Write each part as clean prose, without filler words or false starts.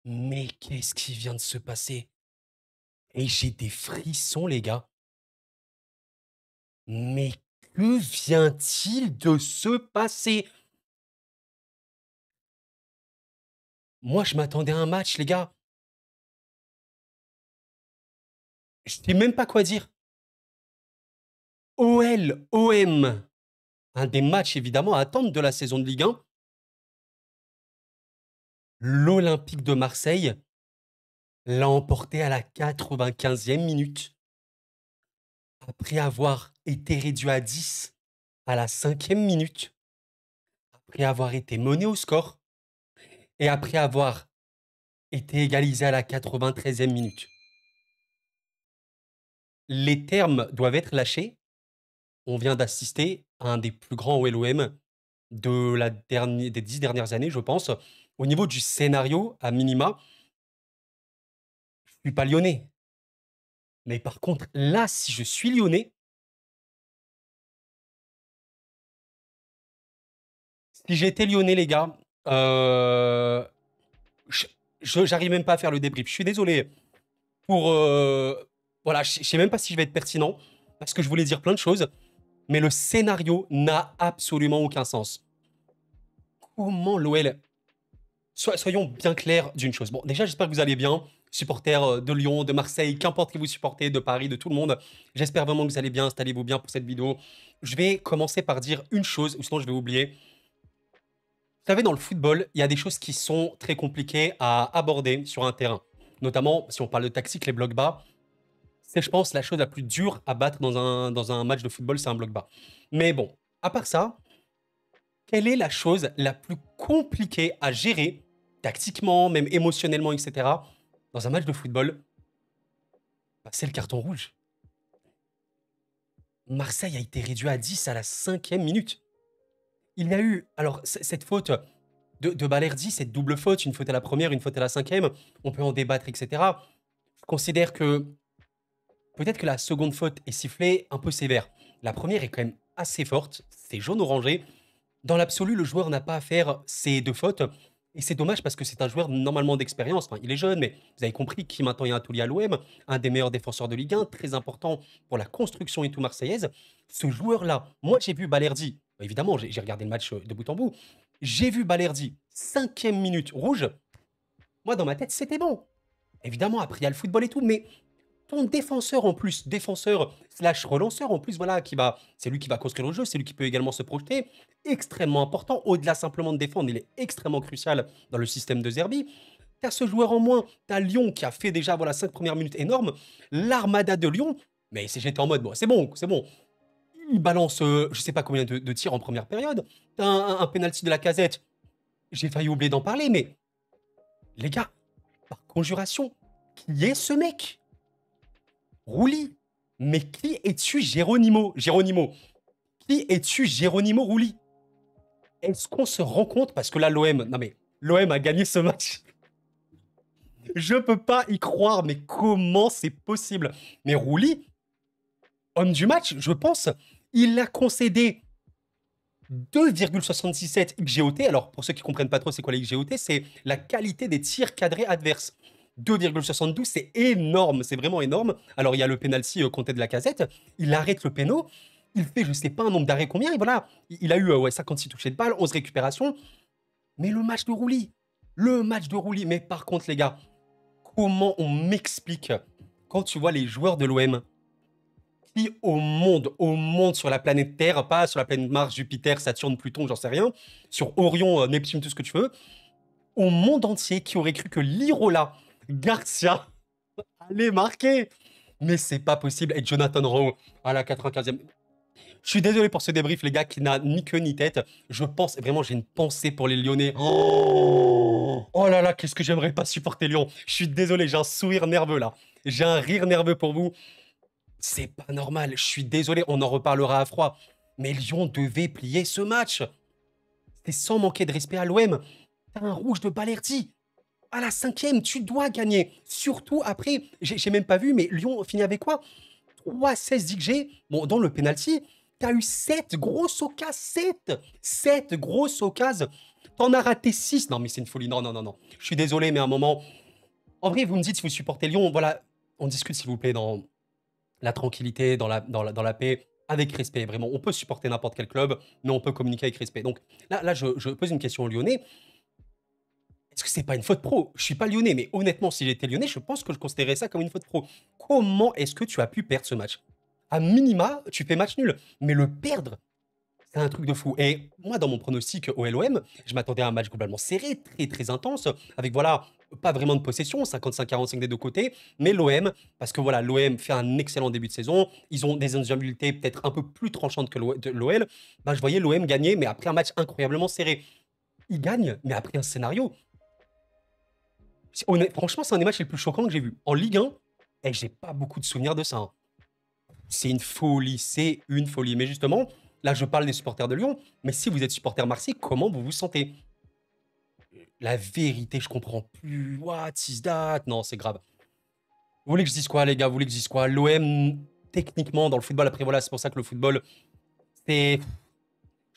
Mais qu'est-ce qui vient de se passer? Et j'ai des frissons, les gars. Mais que vient-il de se passer? Moi, je m'attendais à un match, les gars. Je sais même pas quoi dire. OL, OM. Un des matchs évidemment à attendre de la saison de Ligue 1. L'Olympique de Marseille l'a emporté à la 95e minute. Après avoir été réduit à 10 à la 5e minute. Après avoir été mené au score. Et après avoir été égalisé à la 93e minute. Les termes doivent être lâchés. On vient d'assister à un des plus grands OLOM des 10 dernières années, je pense. Au niveau du scénario, à minima, je suis pas lyonnais. Mais par contre, là, si je suis lyonnais, si j'étais lyonnais, les gars, j'arrive même pas à faire le débrief. Je suis désolé pour... voilà, je sais même pas si je vais être pertinent, parce que je voulais dire plein de choses, mais le scénario n'a absolument aucun sens. Comment l'OL... Soyons bien clairs d'une chose. Bon, déjà, j'espère que vous allez bien, supporters de Lyon, de Marseille, qu'importe qui vous supportez, de Paris, de tout le monde. J'espère vraiment que vous allez bien, installez-vous bien pour cette vidéo. Je vais commencer par dire une chose, ou sinon je vais oublier. Vous savez, dans le football, il y a des choses qui sont très compliquées à aborder sur un terrain. Notamment, si on parle de tactique, les blocs bas, c'est, je pense, la chose la plus dure à battre dans un match de football, c'est un bloc bas. Mais bon, à part ça, quelle est la chose la plus compliquée à gérer, tactiquement, même émotionnellement, etc., dans un match de football? Bah, c'est le carton rouge. Marseille a été réduit à 10 à la 5e minute. Il y a eu, alors, cette faute de Balerdi, cette double faute, une faute à la première, une faute à la 5e, on peut en débattre, etc. Je considère que peut-être que la seconde faute est sifflée un peu sévère. La première est quand même assez forte, c'est jaune-orangé. Dans l'absolu, le joueur n'a pas à faire ces deux fautes. Et c'est dommage parce que c'est un joueur normalement d'expérience. Enfin, il est jeune, mais vous avez compris qu'il maintenant il y a un Touli à l'OM, un des meilleurs défenseurs de Ligue 1, très important pour la construction et tout marseillaise. Ce joueur-là, moi j'ai vu Balerdi, évidemment, j'ai regardé le match de bout en bout. J'ai vu Balerdi, 5e minute rouge. Moi, dans ma tête, c'était bon. Évidemment, après, il y a le football et tout, mais ton défenseur en plus, défenseur slash relanceur en plus, voilà, c'est lui qui va construire le jeu, c'est lui qui peut également se projeter. Extrêmement important, au-delà simplement de défendre, il est extrêmement crucial dans le système de Zerbi. T'as ce joueur en moins, t'as Lyon qui a fait déjà voilà 5 premières minutes énormes, l'armada de Lyon, mais j'étais en mode, bon, c'est bon, c'est bon. Il balance, je sais pas combien de tirs en première période. T'as un penalty de la casette. J'ai failli oublier d'en parler, mais les gars, par conjuration, qui est ce mec? Rouli. Mais qui es-tu, Géronimo? Géronimo. Qui es-tu, Géronimo Rouli? Est-ce qu'on se rend compte? Parce que là, l'OM... Non mais, l'OM a gagné ce match. Je peux pas y croire, mais comment c'est possible? Mais Rouli, homme du match, je pense, il a concédé 2,77 XGOT. Alors, pour ceux qui comprennent pas trop c'est quoi les XGOT, c'est la qualité des tirs cadrés adverses. 2,72, c'est énorme, c'est vraiment énorme. Alors, il y a le penalty compté de la casette, il arrête le péno, il fait je sais pas un nombre d'arrêts combien, et voilà, il a eu 56 touchés de balle, 11 récupérations. Mais le match de Rouli, mais par contre les gars, comment on m'explique quand tu vois les joueurs de l'OM qui au monde sur la planète Terre, pas sur la planète Mars, Jupiter, Saturne, Pluton, j'en sais rien, sur Orion, Neptune, tout ce que tu veux, au monde entier qui aurait cru que Lirola Garcia allait marquer. Mais c'est pas possible. Et Jonathan Rowe à la 95e. Je suis désolé pour ce débrief, les gars, qui n'a ni queue ni tête. Je pense, vraiment, j'ai une pensée pour les Lyonnais. Oh là là, qu'est-ce que j'aimerais pas supporter Lyon. Je suis désolé, j'ai un sourire nerveux là. J'ai un rire nerveux pour vous. C'est pas normal, je suis désolé, on en reparlera à froid. Mais Lyon devait plier ce match. C'était sans manquer de respect à l'OM. T'as un rouge de Balerdi. À la 5e, tu dois gagner. Surtout après, j'ai même pas vu, mais Lyon finit avec quoi? 3-16 XG. Bon, dans le penalty, Tu as eu 7 grosses occasions, 7! 7 grosses occasions. T'en as raté 6. Non, mais c'est une folie. Non, non, non, non. Je suis désolé, mais à un moment... En vrai, vous me dites si vous supportez Lyon. Voilà, on discute, s'il vous plaît, dans la tranquillité, dans la paix, avec respect. Vraiment, on peut supporter n'importe quel club, mais on peut communiquer avec respect. Donc là je pose une question aux Lyonnais. Est-ce que c'est pas une faute pro? Je suis pas lyonnais, mais honnêtement, si j'étais lyonnais, je pense que je considérerais ça comme une faute pro. Comment est-ce que tu as pu perdre ce match? À minima, tu fais match nul, mais le perdre, c'est un truc de fou. Et moi, dans mon pronostic au LOM, je m'attendais à un match globalement serré, très très intense, avec voilà, pas vraiment de possession, 55-45 des deux côtés, mais l'OM, parce que voilà, l'OM fait un excellent début de saison, ils ont des ingéniosités peut-être un peu plus tranchantes que l'OL, bah, je voyais l'OM gagner, mais après un match incroyablement serré. Ils gagnent, mais après un scénario. Franchement, c'est un des matchs les plus choquants que j'ai vu. En Ligue 1, et j'ai pas beaucoup de souvenirs de ça, hein. C'est une folie, c'est une folie. Mais justement, là, je parle des supporters de Lyon, mais si vous êtes supporter Marseille, comment vous vous sentez? La vérité, je comprends plus. What is that? Non, c'est grave. Vous voulez que je dise quoi, les gars? Vous voulez que je dise quoi? L'OM, techniquement, dans le football, après voilà, c'est pour ça que le football, c'est...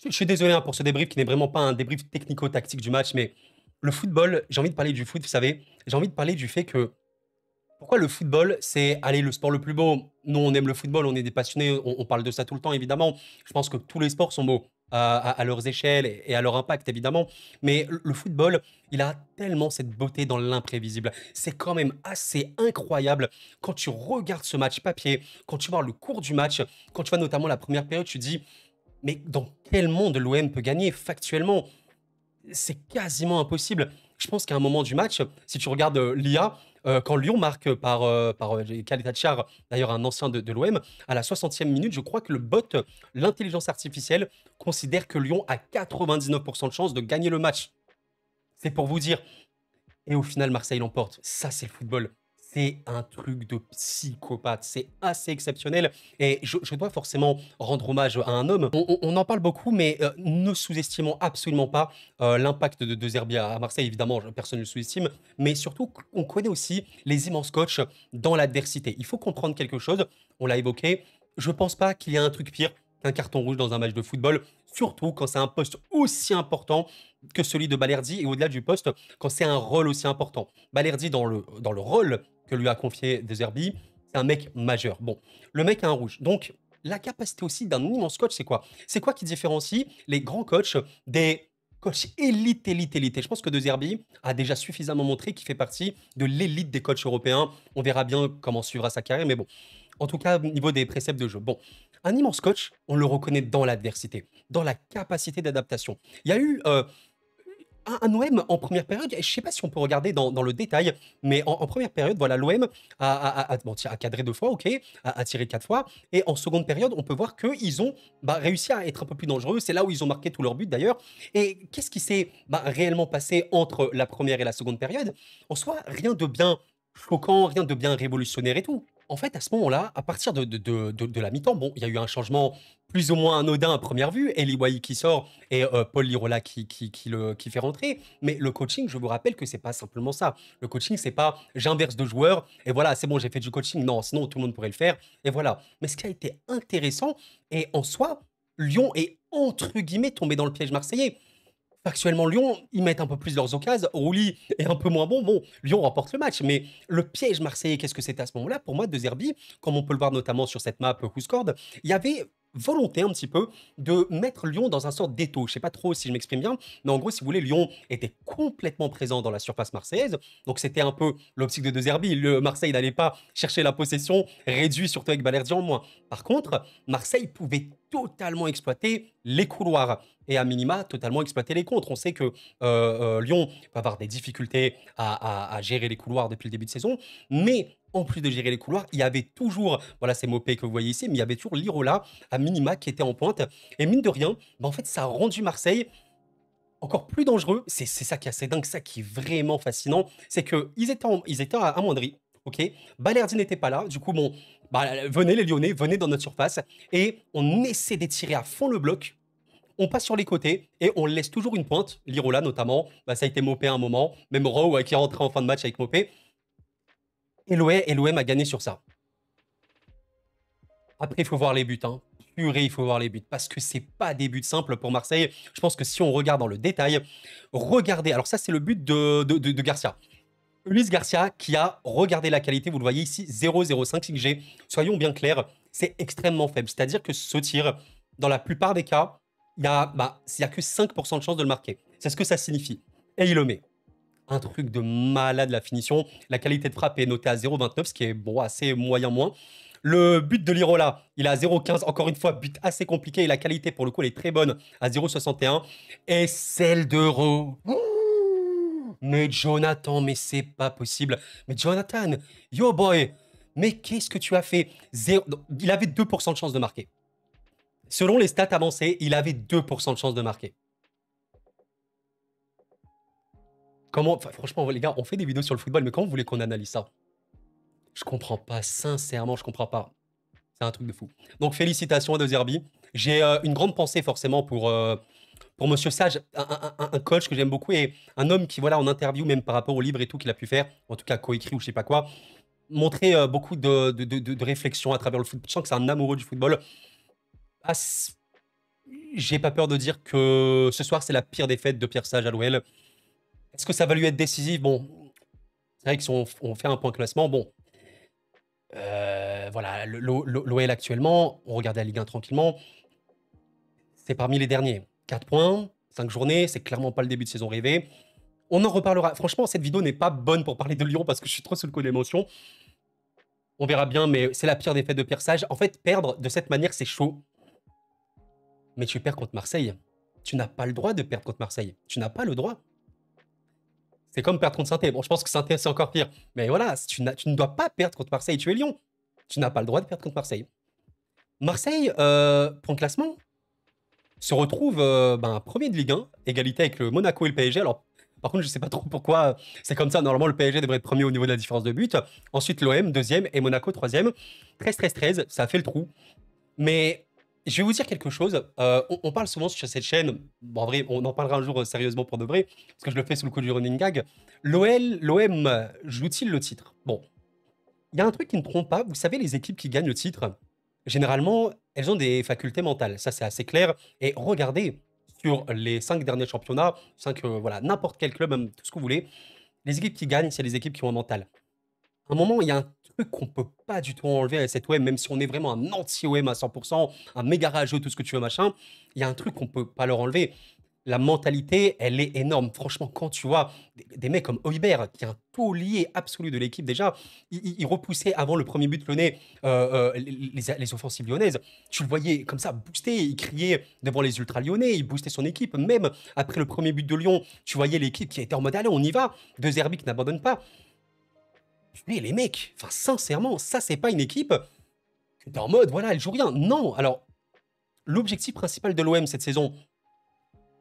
Je suis désolé hein, pour ce débrief qui n'est vraiment pas un débrief technico-tactique du match, mais le football, j'ai envie de parler du foot, vous savez. J'ai envie de parler du fait que pourquoi le football, c'est, allez, le sport le plus beau? Nous, on aime le football, on est des passionnés, on parle de ça tout le temps, évidemment. Je pense que tous les sports sont beaux à leurs échelles et à leur impact, évidemment. Mais le football, il a tellement cette beauté dans l'imprévisible. C'est quand même assez incroyable quand tu regardes ce match papier, quand tu vois le cours du match, quand tu vois notamment la première période, tu te dis, mais dans quel monde l'OM peut gagner factuellement? C'est quasiment impossible. Je pense qu'à un moment du match, si tu regardes l'IA, quand Lyon marque par Khaled Hatchar, d'ailleurs un ancien de l'OM, à la 60e minute, je crois que le bot, l'intelligence artificielle, considère que Lyon a 99% de chances de gagner le match. C'est pour vous dire. Et au final, Marseille l'emporte. Ça, c'est le football. C'est un truc de psychopathe. C'est assez exceptionnel. Et je dois forcément rendre hommage à un homme. On en parle beaucoup, mais ne sous-estimons absolument pas l'impact de Zerbi à Marseille. Évidemment, personne ne le sous-estime. Mais surtout, on connaît aussi les immenses coachs dans l'adversité. Il faut comprendre quelque chose. On l'a évoqué. Je pense pas qu'il y ait un truc pire qu'un carton rouge dans un match de football. Surtout quand c'est un poste aussi important que celui de Balerdi. Et au-delà du poste, quand c'est un rôle aussi important. Balerdi, dans le rôle que lui a confié De Zerbi, c'est un mec majeur. Bon, le mec a un rouge. Donc, la capacité aussi d'un immense coach, c'est quoi? C'est quoi qui différencie les grands coachs des coachs élite, élite, élite? Et je pense que De Zerbi a déjà suffisamment montré qu'il fait partie de l'élite des coachs européens. On verra bien comment suivra sa carrière, mais bon. En tout cas, au niveau des préceptes de jeu. Bon, un immense coach, on le reconnaît dans l'adversité, dans la capacité d'adaptation. Il y a eu un OM en première période, je ne sais pas si on peut regarder dans le détail, mais en première période, voilà, l'OM a cadré 2 fois, ok, a tiré 4 fois, et en seconde période, on peut voir qu'ils ont réussi à être un peu plus dangereux. C'est là où ils ont marqué tous leurs buts d'ailleurs. Et qu'est-ce qui s'est réellement passé entre la première et la seconde période? En soi, rien de bien choquant, rien de bien révolutionnaire et tout. En fait, à ce moment-là, à partir de la mi-temps, bon, il y a eu un changement plus ou moins anodin à première vue, Eli Wahi qui sort et Paul Lirola qui fait rentrer. Mais le coaching, je vous rappelle que c'est pas simplement ça. Le coaching, c'est pas j'inverse de joueurs et voilà, c'est bon, j'ai fait du coaching. Non, sinon tout le monde pourrait le faire. Et voilà. Mais ce qui a été intéressant, et en soi, Lyon est entre guillemets tombé dans le piège marseillais. Factuellement, Lyon, ils mettent un peu plus leurs occasions. Rouli est un peu moins bon. Bon, Lyon remporte le match. Mais le piège marseillais, qu'est-ce que c'était à ce moment-là? Pour moi, De Zerbi, comme on peut le voir notamment sur cette map WhoScored, il y avait volonté un petit peu de mettre Lyon dans un sort d'étau. Je sais pas trop si je m'exprime bien, mais en gros, si vous voulez, Lyon était complètement présent dans la surface marseillaise. Donc c'était un peu l'optique de Zerbi. Le Marseille n'allait pas chercher la possession, réduit surtout avec Balerdi en moins. Par contre, Marseille pouvait totalement exploiter les couloirs et à minima totalement exploiter les contres. On sait que Lyon va avoir des difficultés à gérer les couloirs depuis le début de saison, mais en plus de gérer les couloirs, il y avait toujours, voilà, c'est Mopé que vous voyez ici, mais il y avait toujours Lirola à minima qui était en pointe. Et mine de rien, en fait, ça a rendu Marseille encore plus dangereux. C'est ça qui est assez dingue, ça qui est vraiment fascinant. C'est qu'ils étaient amoindris. Ok, Balerdi n'était pas là. Du coup, bon, venez les Lyonnais, venez dans notre surface. Et on essaie d'étirer à fond le bloc. On passe sur les côtés et on laisse toujours une pointe. Lirola notamment, ça a été Mopé à un moment. Même Rowe qui est rentré en fin de match avec Mopé. Et l'OM a gagné sur ça. Après, il faut voir les buts, hein. purée, il faut voir les buts parce que c'est pas des buts simples pour Marseille. Je pense que si on regarde dans le détail, regardez. Alors, ça, c'est le but de Garcia. Luis Garcia qui a regardé la qualité, vous le voyez ici, 0,05 XG. Soyons bien clairs, c'est extrêmement faible. C'est-à-dire que ce tir, dans la plupart des cas, il y a que 5% de chance de le marquer. C'est ce que ça signifie. Et il le met. Un truc de malade, la finition. La qualité de frappe est notée à 0,29, ce qui est bon, assez moyen moins. Le but de Lirola, il est à 0,15. Encore une fois, but assez compliqué. Et la qualité, pour le coup, elle est très bonne à 0,61. Et celle d'Euro. Mais Jonathan, mais c'est pas possible. Mais Jonathan, yo boy, mais qu'est-ce que tu as fait? Il avait 2% de chance de marquer. Selon les stats avancées, il avait 2% de chance de marquer. Comment, enfin, franchement, les gars, on fait des vidéos sur le football, mais comment vous voulez qu'on analyse ça? Je comprends pas, sincèrement, je comprends pas. C'est un truc de fou. Donc, félicitations à De Zerbi. J'ai une grande pensée forcément pour Monsieur Sage, un coach que j'aime beaucoup et un homme qui, voilà, en interview, même par rapport au livre et tout qu'il a pu faire, en tout cas coécrit ou je sais pas quoi, montrer beaucoup de réflexion à travers le football. Je sens que c'est un amoureux du football. Ah, j'ai pas peur de dire que ce soir, c'est la pire défaite de Pierre Sage à l'OL. Est-ce que ça va lui être décisif? Bon, c'est vrai que si on fait un point classement, bon, voilà, l'OL actuellement, on regarde la Ligue 1 tranquillement, c'est parmi les derniers. 4 points, 5 journées, c'est clairement pas le début de saison rêvé. On en reparlera. Franchement, cette vidéo n'est pas bonne pour parler de Lyon parce que je suis trop sous le coup de l'émotion. On verra bien, mais c'est la pire défaite de Pierre Sage. En fait, perdre de cette manière, c'est chaud. Mais tu perds contre Marseille. Tu n'as pas le droit de perdre contre Marseille. Tu n'as pas le droit. C'est comme perdre contre Saint-Étienne. Bon, je pense que Saint-Étienne, c'est encore pire. Mais voilà, tu ne dois pas perdre contre Marseille. Tu es Lyon. Tu n'as pas le droit de perdre contre Marseille. Marseille, pour le classement, se retrouve premier de Ligue 1, égalité avec le Monaco et le PSG. Alors, par contre, je ne sais pas trop pourquoi c'est comme ça. Normalement, le PSG devrait être premier au niveau de la différence de but. Ensuite, l'OM, deuxième, et Monaco, troisième. 13-13-13, ça a fait le trou. Mais je vais vous dire quelque chose. On parle souvent sur cette chaîne. Bon, en vrai, on en parlera un jour sérieusement pour de vrai, parce que je le fais sous le coup du running gag. L'OM joue-t-il le titre? Bon, il y a un truc qui ne trompe pas. Vous savez, les équipes qui gagnent le titre, généralement, elles ont des facultés mentales. Ça, c'est assez clair. Et regardez, sur les 5 derniers championnats, 5, voilà, n'importe quel club, même tout ce que vous voulez, les équipes qui gagnent, c'est les équipes qui ont un mental. À un moment, il y a un truc qu'on peut pas du tout enlever à cette OM, même si on est vraiment un anti-OM à 100%, un méga rageux, tout ce que tu veux, machin. Il y a un truc qu'on peut pas leur enlever. La mentalité, elle est énorme. Franchement, quand tu vois des mecs comme Højbjerg, qui est un taulier absolu de l'équipe déjà, il repoussait avant le premier but lyonnais les offensives lyonnaises. Tu le voyais comme ça booster, il criait devant les ultras lyonnais, il boostait son équipe. Même après le premier but de Lyon, tu voyais l'équipe qui était en mode allez, on y va. De Zerbi qui n'abandonne pas. Mais les mecs, enfin sincèrement, ça c'est pas une équipe que t'es en mode voilà, elle joue rien. Non, alors l'objectif principal de l'OM cette saison,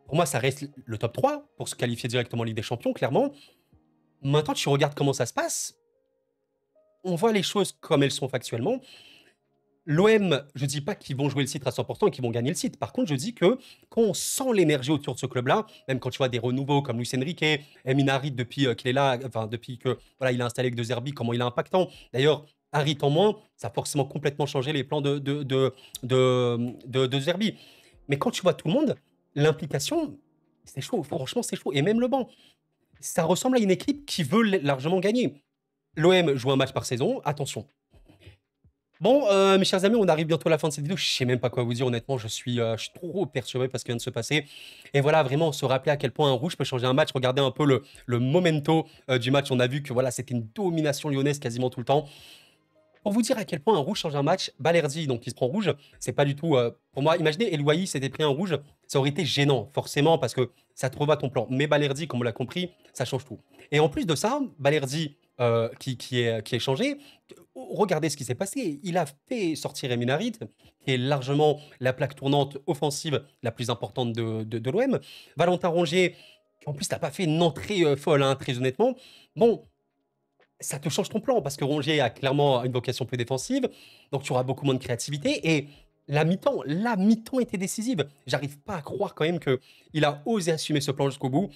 pour moi, ça reste le top 3 pour se qualifier directement en Ligue des Champions, clairement. Maintenant, tu regardes comment ça se passe. On voit les choses comme elles sont factuellement. L'OM, je dis pas qu'ils vont jouer le titre à 100% et qu'ils vont gagner le titre. Par contre, je dis que quand on sent l'énergie autour de ce club-là, même quand tu vois des renouveaux comme Luis Enrique, Emin Harit depuis qu'il est là, enfin depuis que voilà, il a installé avec De Zerbi, comment il est impactant. D'ailleurs, Harit en moins, ça a forcément complètement changé les plans de Zerbi. Mais quand tu vois tout le monde, l'implication, c'est chaud. Franchement, c'est chaud. Et même le banc, ça ressemble à une équipe qui veut largement gagner. L'OM joue un match par saison. Attention. Bon, mes chers amis, on arrive bientôt à la fin de cette vidéo. Je sais même pas quoi vous dire, honnêtement. Je suis trop perturbé par ce qui vient de se passer. Et voilà, vraiment, se rappeler à quel point un rouge peut changer un match. Regardez un peu le momento du match. On a vu que voilà, c'était une domination lyonnaise quasiment tout le temps. Pour vous dire à quel point un rouge change un match, Balerdi, donc il se prend rouge, c'est pas du tout. Pour moi, imaginez, Elouaï s'était pris un rouge, ça aurait été gênant, forcément, parce que ça te revoit ton plan. Mais Balerdi, comme on l'a compris, ça change tout. Et en plus de ça, Balerdi, qui est changé, regardez ce qui s'est passé. Il a fait sortir Emin Harit, qui est largement la plaque tournante offensive la plus importante de l'OM. Valentin Rongier, qui en plus n'a pas fait une entrée folle, hein, très honnêtement. Bon, ça te change ton plan parce que Rongier a clairement une vocation plus défensive, donc tu auras beaucoup moins de créativité. Et la mi-temps était décisive. J'arrive pas à croire quand même qu'il a osé assumer ce plan jusqu'au bout.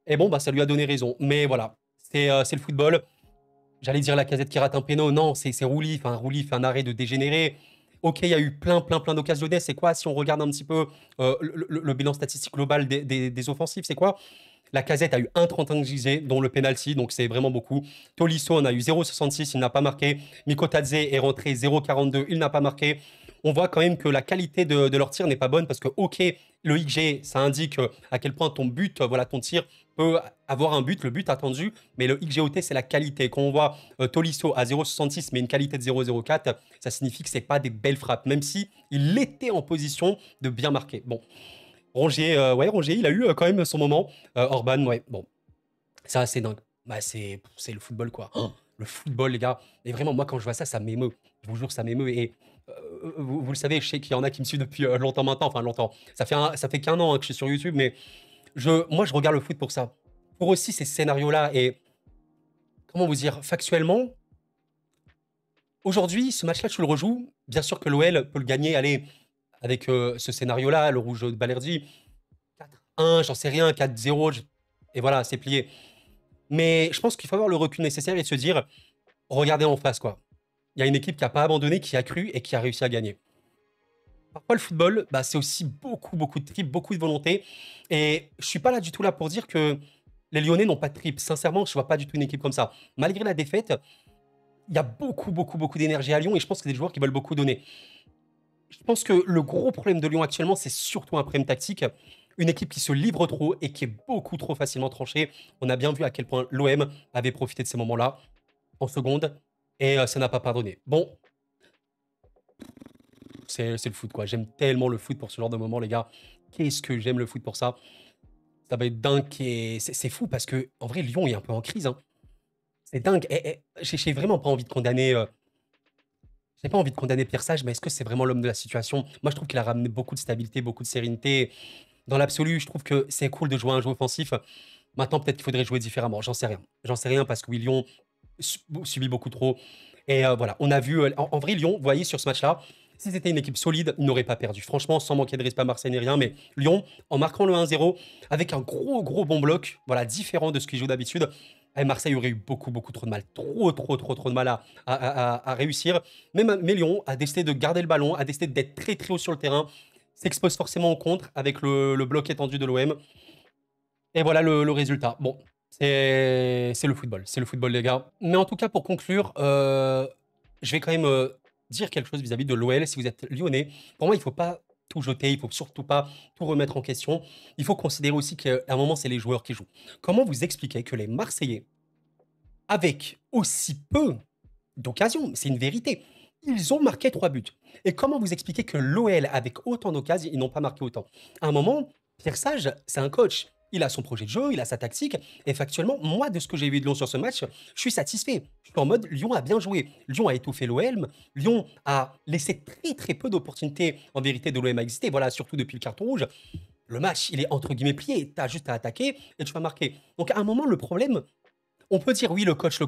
Et bon, bah, ça lui a donné raison. Mais voilà, c'est le football. J'allais dire Lacazette qui rate un péno. Non, c'est Rouli. Enfin, Rouli fait un arrêt de dégénéré. Ok, il y a eu plein d'occasions. C'est quoi, si on regarde un petit peu le bilan statistique global des offensifs, c'est quoi? Lacazette a eu 1,31 XG, dont le penalty, donc c'est vraiment beaucoup. Tolisso en a eu 0,66, il n'a pas marqué. Mikotadze est rentré 0,42, il n'a pas marqué. On voit quand même que la qualité de leur tir n'est pas bonne parce que, ok, le XG, ça indique à quel point ton but, voilà, ton tir peut avoir un but, le but attendu, mais le XGOT, c'est la qualité. Quand on voit Tolisso à 0,66, mais une qualité de 0,04, ça signifie que c'est pas des belles frappes, même si il était en position de bien marquer. Bon, Rongier, ouais, Rongier, il a eu quand même son moment. Orban, ouais, bon, c'est assez dingue. Bah, c'est le football, quoi. Oh, le football, les gars. Et vraiment, moi, quand je vois ça, ça m'émeut. Je vous jure, ça m'émeut. Et vous le savez, je sais qu'il y en a qui me suivent depuis longtemps maintenant. Enfin, longtemps. Ça fait qu'un an que je suis sur YouTube, mais moi, je regarde le foot pour ça. Pour aussi ces scénarios-là. Et comment vous dire, factuellement, aujourd'hui, ce match-là, tu le rejoues. Bien sûr que l'OL peut le gagner, allez, avec ce scénario-là, le rouge de Balerdi. 4-1, j'en sais rien, 4-0, et voilà, c'est plié. Mais je pense qu'il faut avoir le recul nécessaire et se dire, regardez en face, quoi. Il y a une équipe qui n'a pas abandonné, qui a cru et qui a réussi à gagner. Parfois, le football, bah, c'est aussi beaucoup de tripes, beaucoup de volonté. Et je suis pas là du tout là pour dire que les Lyonnais n'ont pas de tripes. Sincèrement, je vois pas du tout une équipe comme ça. Malgré la défaite, il y a beaucoup d'énergie à Lyon et je pense que c'est des joueurs qui veulent beaucoup donner. Je pense que le gros problème de Lyon actuellement, c'est surtout un problème tactique. Une équipe qui se livre trop et qui est beaucoup trop facilement tranchée. On a bien vu à quel point l'OM avait profité de ces moments-là en seconde et ça n'a pas pardonné. Bon, c'est le foot, quoi. J'aime tellement le foot pour ce genre de moment, les gars. Qu'est-ce que j'aime le foot pour ça. Ça va être dingue et c'est fou parce que en vrai, Lyon est un peu en crise, hein. C'est dingue. J'ai vraiment pas envie de condamner. J'ai pas envie de condamner Pierre Sage, mais est-ce que c'est vraiment l'homme de la situation? Moi, je trouve qu'il a ramené beaucoup de stabilité, beaucoup de sérénité. Dans l'absolu, je trouve que c'est cool de jouer un jeu offensif. Maintenant, peut-être qu'il faudrait jouer différemment. J'en sais rien. J'en sais rien parce que oui, Lyon subit beaucoup trop. Et voilà, on a vu. En vrai, Lyon, vous voyez, sur ce match-là, si c'était une équipe solide, ils n'auraient pas perdu. Franchement, sans manquer de respect à Marseille ni rien. Mais Lyon, en marquant le 1-0, avec un gros bon bloc, voilà, différent de ce qu'ils jouent d'habitude, Marseille aurait eu beaucoup trop de mal. Trop de mal à réussir. Mais Lyon a décidé de garder le ballon, a décidé d'être très haut sur le terrain, s'expose forcément au contre avec le bloc étendu de l'OM. Et voilà le résultat. Bon, c'est le football. C'est le football, les gars. Mais en tout cas, pour conclure, je vais quand même dire quelque chose vis-à-vis de l'OL. Si vous êtes lyonnais, pour moi, il ne faut pas tout jeter. Il ne faut surtout pas tout remettre en question. Il faut considérer aussi qu'à un moment, c'est les joueurs qui jouent. Comment vous expliquez que les Marseillais, avec aussi peu d'occasions, c'est une vérité, ils ont marqué 3 buts. Et comment vous expliquez que l'OL, avec autant d'occasions, ils n'ont pas marqué autant? À un moment, Pierre Sage, c'est un coach. Il a son projet de jeu, il a sa tactique. Et factuellement, moi, de ce que j'ai vu de Lyon sur ce match, je suis satisfait. Je suis en mode, Lyon a bien joué. Lyon a étouffé l'OL. Lyon a laissé très peu d'opportunités, en vérité, de l'OM à exister. Voilà, surtout depuis le carton rouge. Le match, il est entre guillemets plié. Tu as juste à attaquer et tu vas marquer. Donc, à un moment, le problème, on peut dire oui, le coach.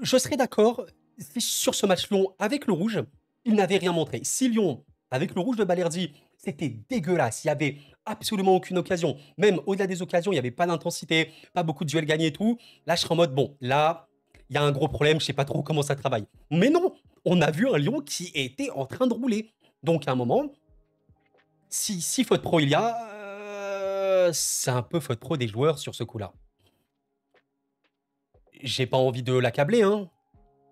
Je serais d'accord si sur ce match Lyon avec le rouge, il n'avait rien montré. Si Lyon, avec le rouge de Balerdi, c'était dégueulasse, il n'y avait absolument aucune occasion. Même au-delà des occasions, il n'y avait pas d'intensité, pas beaucoup de duels gagnés et tout. Là, je serais en mode, bon, là, il y a un gros problème, je sais pas trop comment ça travaille. Mais non, on a vu un Lyon qui était en train de rouler. Donc, à un moment, si faute pro il y a, c'est un peu faute pro des joueurs sur ce coup-là. J'ai pas envie de l'accabler, hein.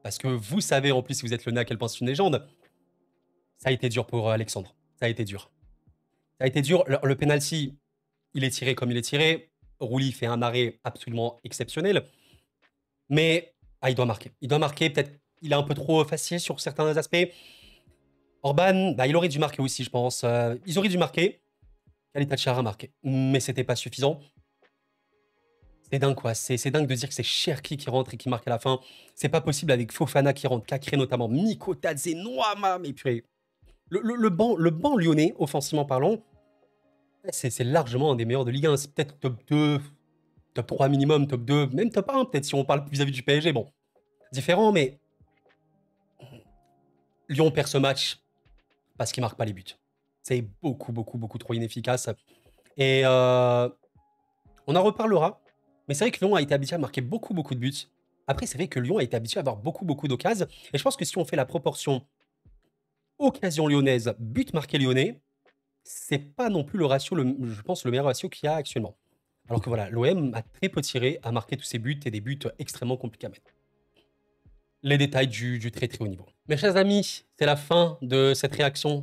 Parce que vous savez, en plus, si vous êtes le nez, à quel point c'est une légende. Ça a été dur pour Alexandre. Ça a été dur. Ça a été dur. Le penalty, il est tiré comme il est tiré. Rouli fait un arrêt absolument exceptionnel. Mais il doit marquer. Il doit marquer. Peut-être il est un peu trop facile sur certains aspects. Orban, bah, il aurait dû marquer aussi, je pense. Ils auraient dû marquer. Khalid a marqué. Mais c'était pas suffisant. C'est dingue, quoi. C'est dingue de dire que c'est Cherki qui rentre et qui marque à la fin. C'est pas possible avec Fofana qui rentre, Cacré notamment, Mikotadze, Noama, mais purée. Le banc lyonnais, offensivement parlant, c'est largement un des meilleurs de Ligue 1. C'est peut-être top 2, top 3 minimum, top 2, même top 1, peut-être si on parle vis-à-vis du PSG. Bon, différent, mais Lyon perd ce match parce qu'il marque pas les buts. C'est beaucoup trop inefficace. Et on en reparlera. Mais c'est vrai que Lyon a été habitué à marquer beaucoup de buts. Après, c'est vrai que Lyon a été habitué à avoir beaucoup, beaucoup d'occasions. Et je pense que si on fait la proportion occasion lyonnaise, but marqué lyonnais, c'est pas non plus le ratio, je pense, le meilleur ratio qu'il y a actuellement. Alors que voilà, l'OM a très peu tiré, a marqué tous ses buts et des buts extrêmement compliqués à mettre. Les détails du très très haut niveau. Mes chers amis, c'est la fin de cette réaction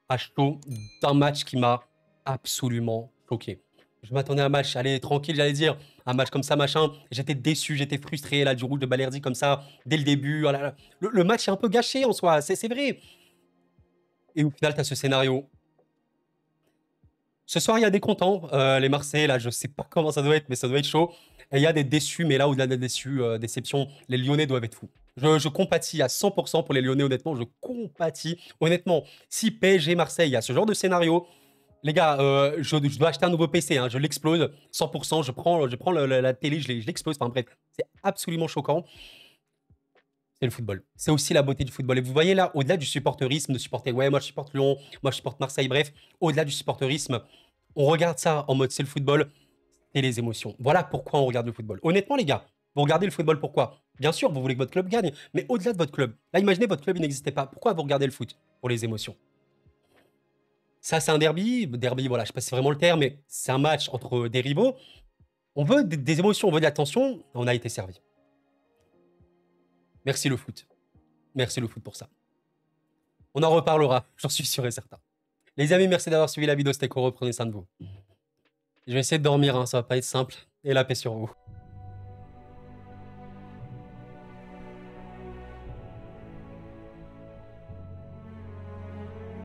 à chaud d'un match qui m'a absolument choqué. Je m'attendais à un match, allez, tranquille, j'allais dire, un match comme ça, machin. J'étais déçu, j'étais frustré, là, du rouge de Balerdi comme ça, dès le début. Oh là là. Le match est un peu gâché en soi, c'est vrai. Et au final, tu as ce scénario. Ce soir, il y a des contents. Les Marseillais, là, je sais pas comment ça doit être, mais ça doit être chaud. Et il y a des déçus, mais là, au-delà des déçus, déceptions, les Lyonnais doivent être fous. Je compatis à 100% pour les Lyonnais, honnêtement, je compatis. Honnêtement, si PSG, Marseille, il y a ce genre de scénario, les gars, je dois acheter un nouveau PC, hein, je l'explose, 100%, je prends la télé, je l'explose, enfin bref, c'est absolument choquant. C'est le football. C'est aussi la beauté du football. Et vous voyez là, au-delà du supporterisme, de supporter, ouais, moi je supporte Lyon, moi je supporte Marseille, bref, au-delà du supporterisme, on regarde ça en mode c'est le football et les émotions. Voilà pourquoi on regarde le football. Honnêtement, les gars, vous regardez le football pourquoi? Bien sûr, vous voulez que votre club gagne, mais au-delà de votre club, là, imaginez votre club, il n'existait pas. Pourquoi vous regardez le foot? Pour les émotions. Ça, c'est un derby. Derby, voilà, je sais pas si c'est vraiment le terme, mais c'est un match entre des rivaux. On veut des émotions, on veut de l'attention. On a été servi. Merci le foot. Merci le foot pour ça. On en reparlera, j'en suis sûr et certain. Les amis, merci d'avoir suivi la vidéo. C'était Koro, prenez soin de vous. Je vais essayer de dormir, hein, ça va pas être simple. Et la paix sur vous.